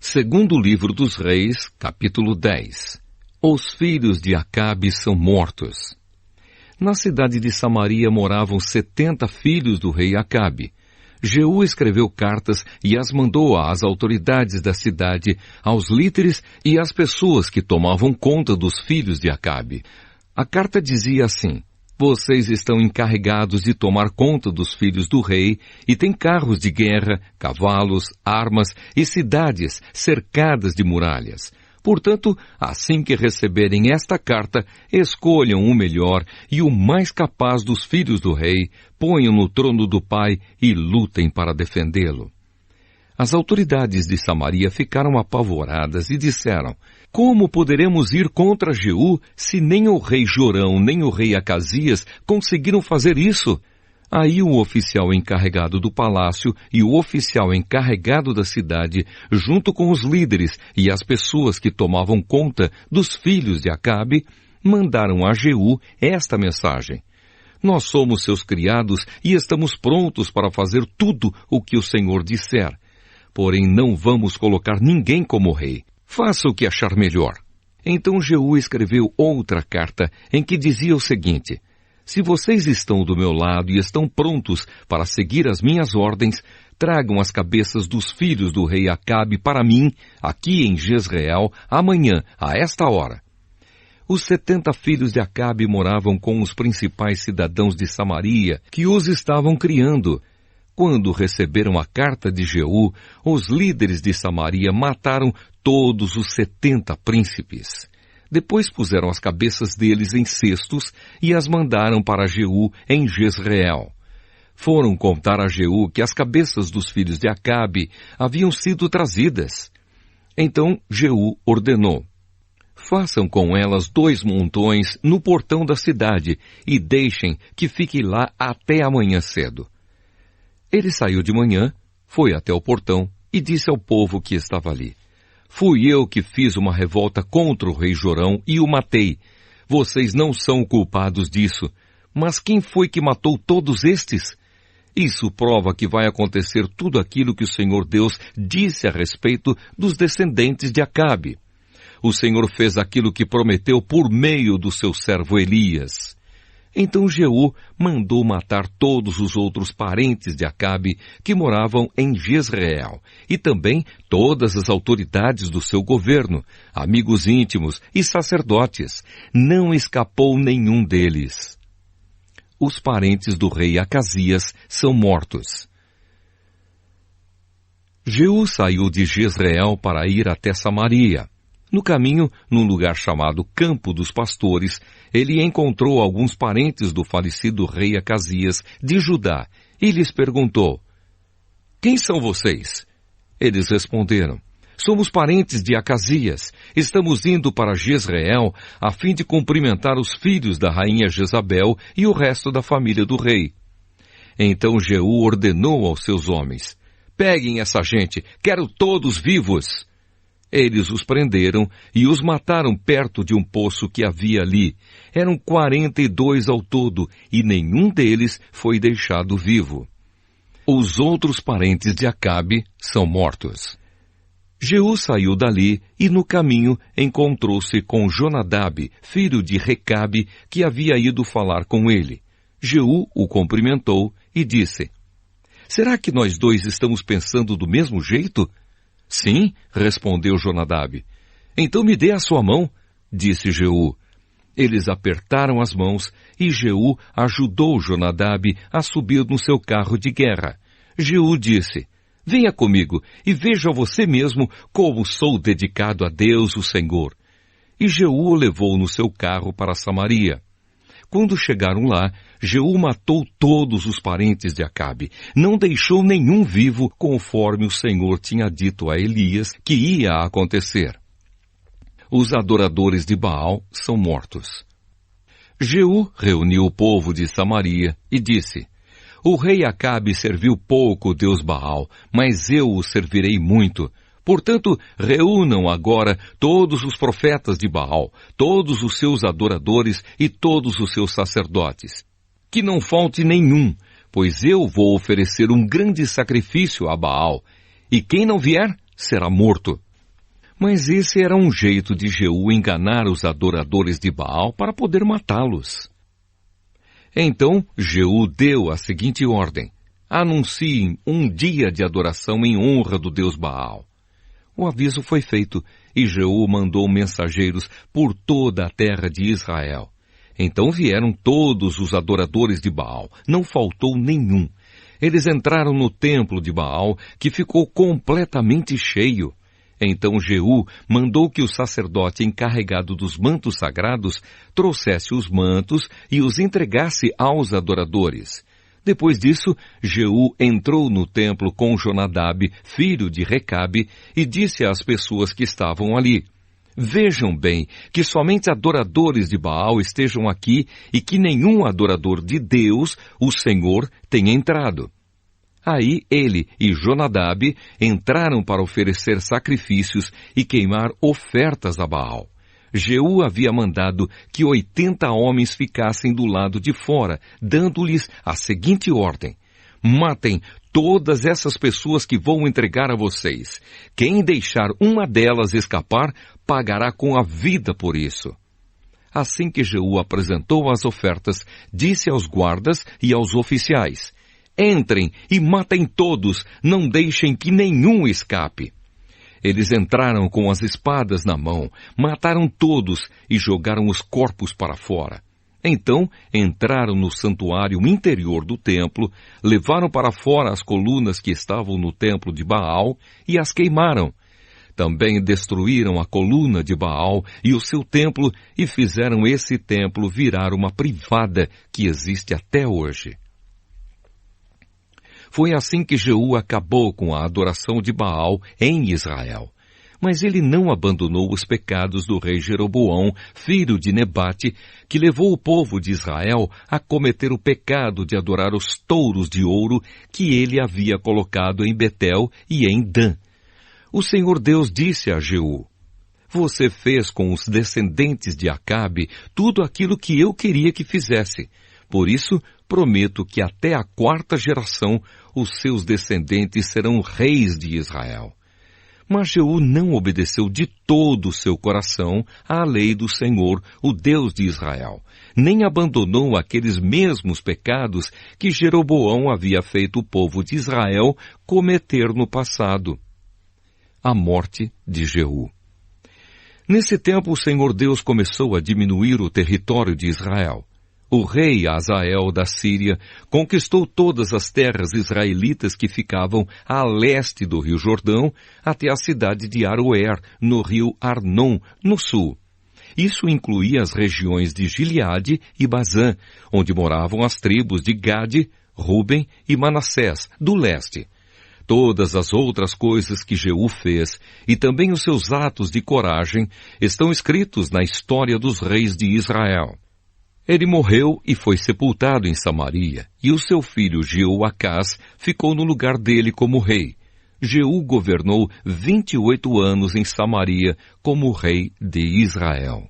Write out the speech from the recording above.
Segundo livro dos Reis, capítulo 10. Os filhos de Acabe são mortos. Na cidade de Samaria moravam 70 filhos do rei Acabe. Jeú escreveu cartas e as mandou às autoridades da cidade, aos líderes e às pessoas que tomavam conta dos filhos de Acabe. A carta dizia assim: vocês estão encarregados de tomar conta dos filhos do rei e têm carros de guerra, cavalos, armas e cidades cercadas de muralhas. Portanto, assim que receberem esta carta, escolham o melhor e o mais capaz dos filhos do rei, ponham no trono do pai e lutem para defendê-lo. As autoridades de Samaria ficaram apavoradas e disseram: como poderemos ir contra Jeú se nem o rei Jorão nem o rei Acasias conseguiram fazer isso? Aí o oficial encarregado do palácio e o oficial encarregado da cidade, junto com os líderes e as pessoas que tomavam conta dos filhos de Acabe, mandaram a Jeú esta mensagem: nós somos seus criados e estamos prontos para fazer tudo o que o Senhor disser. Porém não vamos colocar ninguém como rei. Faça o que achar melhor. Então Jeú escreveu outra carta em que dizia o seguinte: se vocês estão do meu lado e estão prontos para seguir as minhas ordens, tragam as cabeças dos filhos do rei Acabe para mim, aqui em Jezreel, amanhã, a esta hora. Os 70 filhos de Acabe moravam com os principais cidadãos de Samaria, que os estavam criando. Quando receberam a carta de Jeú, os líderes de Samaria mataram todos os 70 príncipes. Depois puseram as cabeças deles em cestos e as mandaram para Jeú em Jezreel. Foram contar a Jeú que as cabeças dos filhos de Acabe haviam sido trazidas. Então Jeú ordenou: façam com elas 2 montões no portão da cidade e deixem que fiquem lá até amanhã cedo. Ele saiu de manhã, foi até o portão e disse ao povo que estava ali: fui eu que fiz uma revolta contra o rei Jorão e o matei. Vocês não são culpados disso. Mas quem foi que matou todos estes? Isso prova que vai acontecer tudo aquilo que o Senhor Deus disse a respeito dos descendentes de Acabe. O Senhor fez aquilo que prometeu por meio do seu servo Elias. Então Jeú mandou matar todos os outros parentes de Acabe que moravam em Jezreel, e também todas as autoridades do seu governo, amigos íntimos e sacerdotes. Não escapou nenhum deles. Os parentes do rei Acasias são mortos. Jeú saiu de Jezreel para ir até Samaria. No caminho, num lugar chamado Campo dos Pastores, ele encontrou alguns parentes do falecido rei Acasias de Judá e lhes perguntou: quem são vocês? Eles responderam: somos parentes de Acasias. Estamos indo para Jezreel a fim de cumprimentar os filhos da rainha Jezabel e o resto da família do rei. Então Jeú ordenou aos seus homens: peguem essa gente, quero todos vivos. Eles os prenderam e os mataram perto de um poço que havia ali. Eram 42 ao todo, e nenhum deles foi deixado vivo. Os outros parentes de Acabe são mortos. Jeú saiu dali e no caminho encontrou-se com Jonadab, filho de Recabe, que havia ido falar com ele. Jeú o cumprimentou e disse: será que nós dois estamos pensando do mesmo jeito? Sim, respondeu Jonadab. Então me dê a sua mão, disse Jeú. Eles apertaram as mãos e Jeú ajudou Jonadab a subir no seu carro de guerra. Jeú disse: venha comigo e veja você mesmo como sou dedicado a Deus, o Senhor. E Jeú o levou no seu carro para Samaria. Quando chegaram lá, Jeú matou todos os parentes de Acabe. Não deixou nenhum vivo, conforme o Senhor tinha dito a Elias que ia acontecer. Os adoradores de Baal são mortos. Jeú reuniu o povo de Samaria e disse: o rei Acabe serviu pouco o Deus Baal, mas eu o servirei muito. Portanto, reúnam agora todos os profetas de Baal, todos os seus adoradores e todos os seus sacerdotes. Que não falte nenhum, pois eu vou oferecer um grande sacrifício a Baal, e quem não vier será morto. Mas esse era um jeito de Jeú enganar os adoradores de Baal para poder matá-los. Então Jeú deu a seguinte ordem: anunciem um dia de adoração em honra do Deus Baal. O aviso foi feito, e Jeú mandou mensageiros por toda a terra de Israel. Então vieram todos os adoradores de Baal, não faltou nenhum. Eles entraram no templo de Baal, que ficou completamente cheio. Então Jeú mandou que o sacerdote encarregado dos mantos sagrados trouxesse os mantos e os entregasse aos adoradores. Depois disso, Jeú entrou no templo com Jonadab, filho de Recabe, e disse às pessoas que estavam ali: vejam bem que somente adoradores de Baal estejam aqui e que nenhum adorador de Deus, o Senhor, tenha entrado. Aí ele e Jonadab entraram para oferecer sacrifícios e queimar ofertas a Baal. Jeú havia mandado que 80 homens ficassem do lado de fora, dando-lhes a seguinte ordem: matem todas essas pessoas que vou entregar a vocês. Quem deixar uma delas escapar, pagará com a vida por isso. Assim que Jeú apresentou as ofertas, disse aos guardas e aos oficiais: entrem e matem todos, não deixem que nenhum escape. Eles entraram com as espadas na mão, mataram todos e jogaram os corpos para fora. Então entraram no santuário interior do templo, levaram para fora as colunas que estavam no templo de Baal e as queimaram. Também destruíram a coluna de Baal e o seu templo e fizeram esse templo virar uma privada que existe até hoje. Foi assim que Jeú acabou com a adoração de Baal em Israel. Mas ele não abandonou os pecados do rei Jeroboão, filho de Nebate, que levou o povo de Israel a cometer o pecado de adorar os touros de ouro que ele havia colocado em Betel e em Dan. O Senhor Deus disse a Jeú: você fez com os descendentes de Acabe tudo aquilo que eu queria que fizesse. Por isso, prometo que até a 4ª geração os seus descendentes serão reis de Israel. Mas Jeú não obedeceu de todo o seu coração à lei do Senhor, o Deus de Israel, nem abandonou aqueles mesmos pecados que Jeroboão havia feito o povo de Israel cometer no passado. A morte de Jeú. Nesse tempo, o Senhor Deus começou a diminuir o território de Israel. O rei Azael da Síria conquistou todas as terras israelitas que ficavam a leste do rio Jordão até a cidade de Aroer, no rio Arnon, no sul. Isso incluía as regiões de Gileade e Bazã, onde moravam as tribos de Gade, Ruben e Manassés, do leste. Todas as outras coisas que Jeú fez, e também os seus atos de coragem, estão escritos na história dos reis de Israel. Ele morreu e foi sepultado em Samaria, e o seu filho Jeoacás ficou no lugar dele como rei. Jeú governou 28 anos em Samaria como rei de Israel.